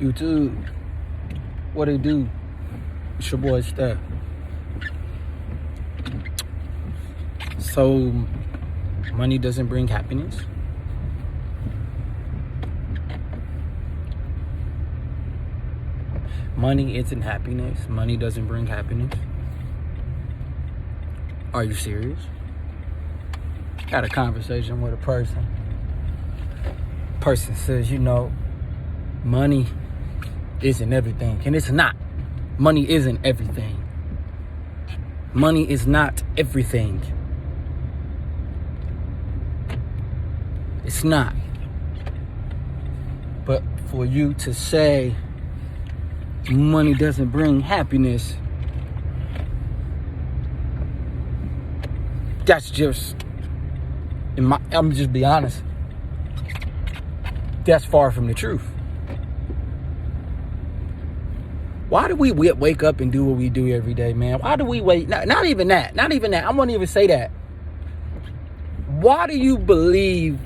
YouTube, what it do? It's your boy Steph. So, money doesn't bring happiness. Money isn't happiness. Money doesn't bring happiness. Are you serious? Had a conversation with a person. Person says, money isn't everything. And it's not. Money isn't everything. Money is not everything. It's not. But for you to say money doesn't bring happiness, that's just, I'm just be honest, that's far from the truth. Why do we wake up and do what we do every day, man? Why do we wait? Not even that. I won't even say that. Why do you believe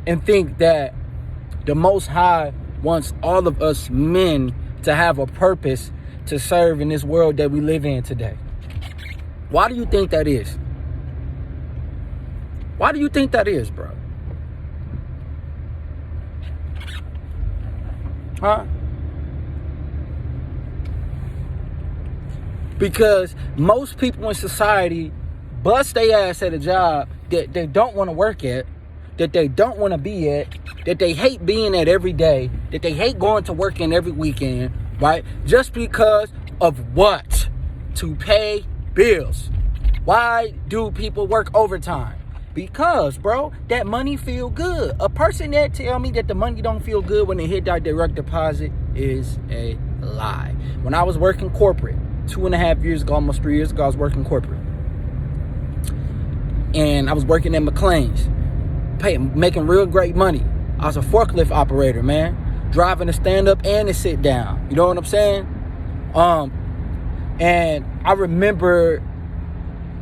and think that the Most High wants all of us men to have a purpose to serve in this world that we live in today? Why do you think that is? Why do you think that is, bro? Huh? Because most people in society bust their ass at a job that they don't want to work at, that they don't want to be at, that they hate being at every day, that they hate going to work in every weekend, right? Just because of what? To pay bills. Why do people work overtime? Because, bro, that money feel good. A person that tell me that the money don't feel good when they hit that direct deposit is a lie. When I was working corporate, 2.5 years ago, almost 3 years ago, I was working corporate. And I was working at McLean's, making real great money. I was a forklift operator, man. Driving a stand-up and a sit-down. You know what I'm saying? And I remember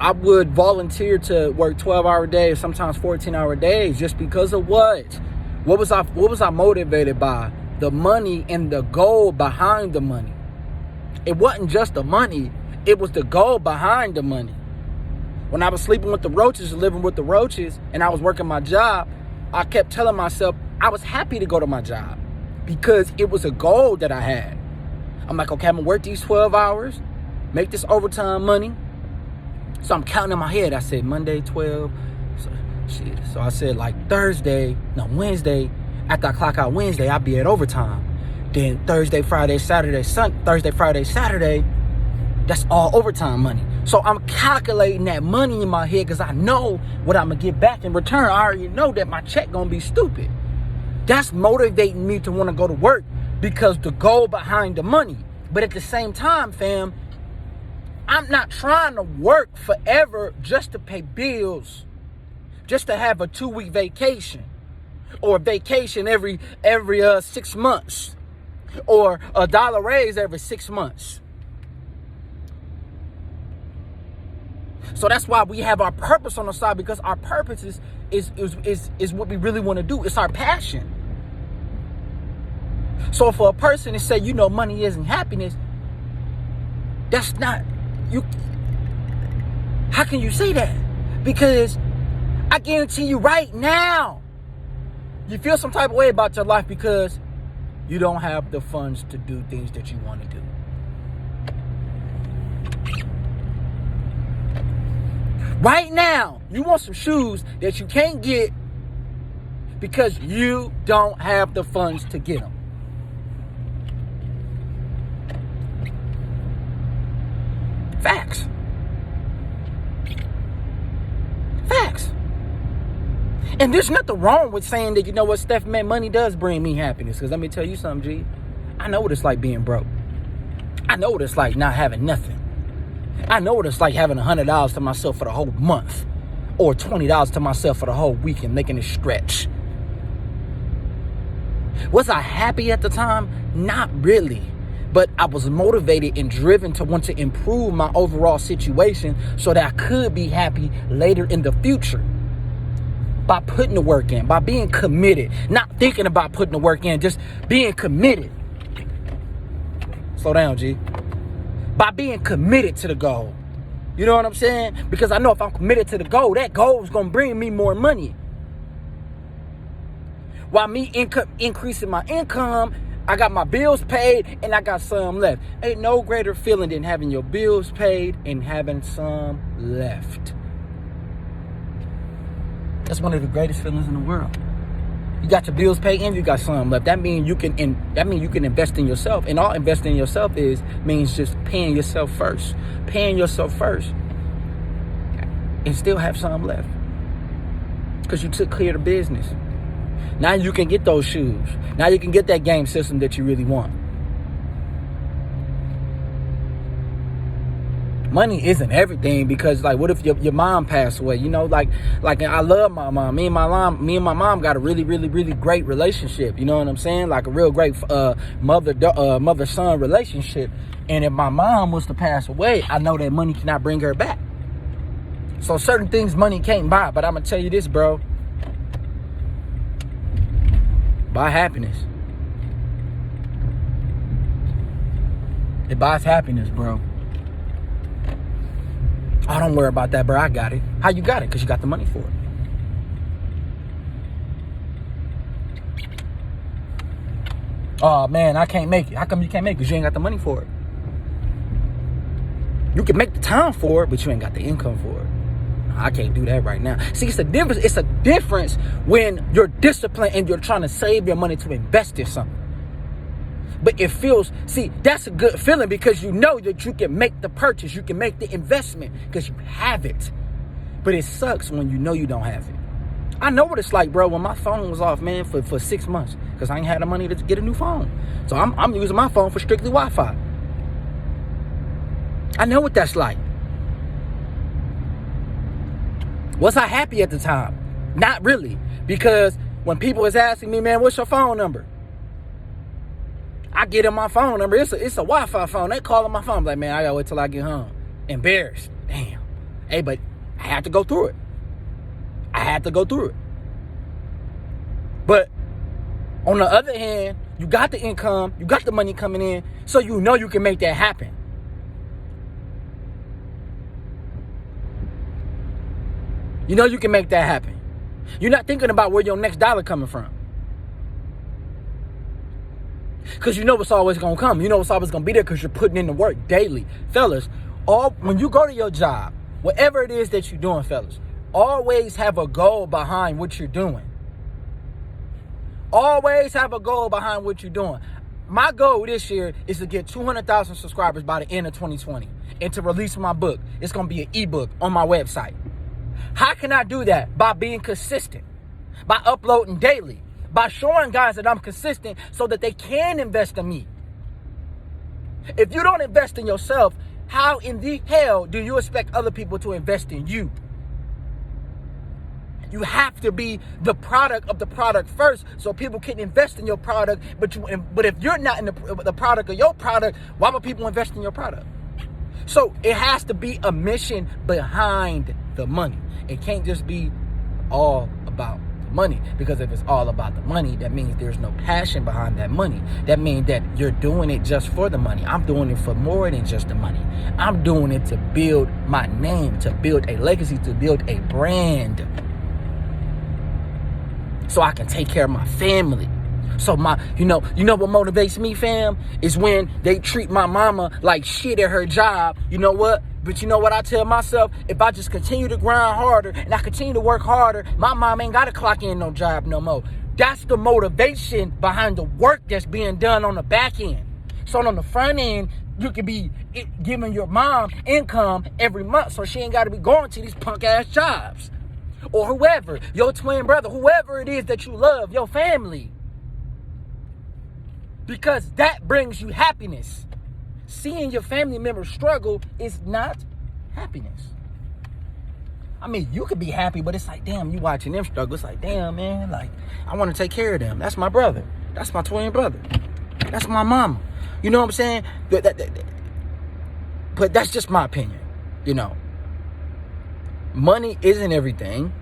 I would volunteer to work 12-hour days, sometimes 14-hour days, just because of what? What was I motivated by? The money and the goal behind the money. It wasn't just the money. It was the goal behind the money. When I was sleeping with the roaches and living with the roaches and I was working my job, I kept telling myself I was happy to go to my job because it was a goal that I had. I'm like, okay, I'm going to work these 12 hours, make this overtime money. So I'm counting in my head. I said Monday, 12. So I said like Wednesday, after I clock out Wednesday, I'll be at overtime. Then Thursday, Friday, Saturday, that's all overtime money. So I'm calculating that money in my head because I know what I'm going to get back in return. I already know that my check going to be stupid. That's motivating me to want to go to work because the goal behind the money. But at the same time, fam, I'm not trying to work forever just to pay bills, just to have a 2-week vacation or a vacation every 6 months. Or $1 raise every 6 months. So that's why we have our purpose on the side, because our purpose is what we really want to do. It's our passion. So for a person to say, money isn't happiness, that's not you. How can you say that? Because I guarantee you right now, you feel some type of way about your life because you don't have the funds to do things that you want to do. Right now, you want some shoes that you can't get because you don't have the funds to get them. Facts. And there's nothing wrong with saying that, Steph, man, money does bring me happiness. Because let me tell you something, G. I know what it's like being broke. I know what it's like not having nothing. I know what it's like having $100 to myself for the whole month. Or $20 to myself for the whole week and making it stretch. Was I happy at the time? Not really. But I was motivated and driven to want to improve my overall situation so that I could be happy later in the future. By putting the work in, by being committed, not thinking about putting the work in, just being committed. Slow down, G. By being committed to the goal. You know what I'm saying? Because I know if I'm committed to the goal, that goal is going to bring me more money. While me increasing my income, I got my bills paid and I got some left. Ain't no greater feeling than having your bills paid and having some left. That's one of the greatest feelings in the world. You got your bills paid and you got some left. That means you can invest in yourself. And all investing in yourself means just paying yourself first. Paying yourself first. And still have some left. Because you took care of the business. Now you can get those shoes. Now you can get that game system that you really want. Money isn't everything, because like, what if your mom passed away? You know, like I love my mom. Me and my mom got a really, really, really great relationship. You know what I'm saying? Like a real great mother-son relationship. And if my mom was to pass away, I know that money cannot bring her back. So certain things money can't buy. But I'm gonna tell you this, bro. Buy happiness. It buys happiness, bro. Oh, don't worry about that, bro. I got it. How you got it? Because you got the money for it. Oh, man, I can't make it. How come you can't make it? Because you ain't got the money for it. You can make the time for it, but you ain't got the income for it. I can't do that right now. See, it's a difference. It's a difference when you're disciplined and you're trying to save your money to invest in something. But it feels, see, that's a good feeling because you know that you can make the purchase, you can make the investment because you have it. But it sucks when you know you don't have it. I know what it's like, bro, when my phone was off, man, for 6 months because I ain't had the money to get a new phone. So I'm using my phone for strictly Wi-Fi. I know what that's like. Was I happy at the time? Not really. Because when people was asking me, man, what's your phone number? I get in my phone number. It's a Wi-Fi phone. They calling my phone. I'm like, man, I gotta wait till I get home. Embarrassed. Damn. Hey, but I had to go through it. But on the other hand, you got the income, you got the money coming in, so you know you can make that happen. You know you can make that happen. You're not thinking about where your next dollar coming from. Because you know it's always going to come. You know it's always going to be there because you're putting in the work daily. Fellas, when you go to your job, whatever it is that you're doing, fellas, always have a goal behind what you're doing. Always have a goal behind what you're doing. My goal this year is to get 200,000 subscribers by the end of 2020 and to release my book. It's going to be an ebook on my website. How can I do that? By being consistent, by uploading daily, by showing guys that I'm consistent so that they can invest in me. If you don't invest in yourself, how in the hell do you expect other people to invest in you? You have to be the product of the product first so people can invest in your product. But if you're not in the product of your product, why would people invest in your product? So it has to be a mission behind the money. It can't just be all about the money, because if it's all about the money, that means there's no passion behind that money. That means that you're doing it just for the money. I'm doing it for more than just the money. I'm doing it to build my name, to build a legacy, to build a brand, so I can take care of my family. So you know what motivates me, fam, is when they treat my mama like shit at her job. You know what? But you know what I tell myself? If I just continue to grind harder and I continue to work harder, my mom ain't got to clock in no job no more. That's the motivation behind the work that's being done on the back end. So on the front end, you can be giving your mom income every month so she ain't got to be going to these punk ass jobs. Or whoever, your twin brother, whoever it is that you love, your family. Because that brings you happiness. Seeing your family members struggle is not happiness. I mean, you could be happy, but it's like, damn, you watching them struggle. It's like, damn, man, like, I want to take care of them. That's my brother. That's my twin brother. That's my mama. You know what I'm saying? But that's just my opinion, you know. Money isn't everything,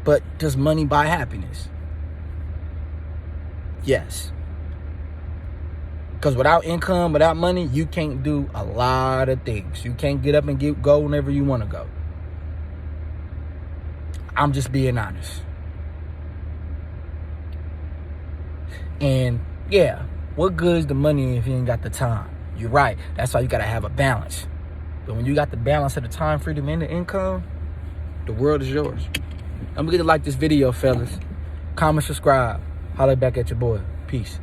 but does money buy happiness? Yes. Because without income, without money, you can't do a lot of things. You can't get up and go whenever you want to go. I'm just being honest. And yeah, what good is the money if you ain't got the time? You're right. That's why you got to have a balance. But when you got the balance of the time, freedom, and the income, the world is yours. I'm going to like this video, fellas. Comment, subscribe. Holler back at your boy. Peace.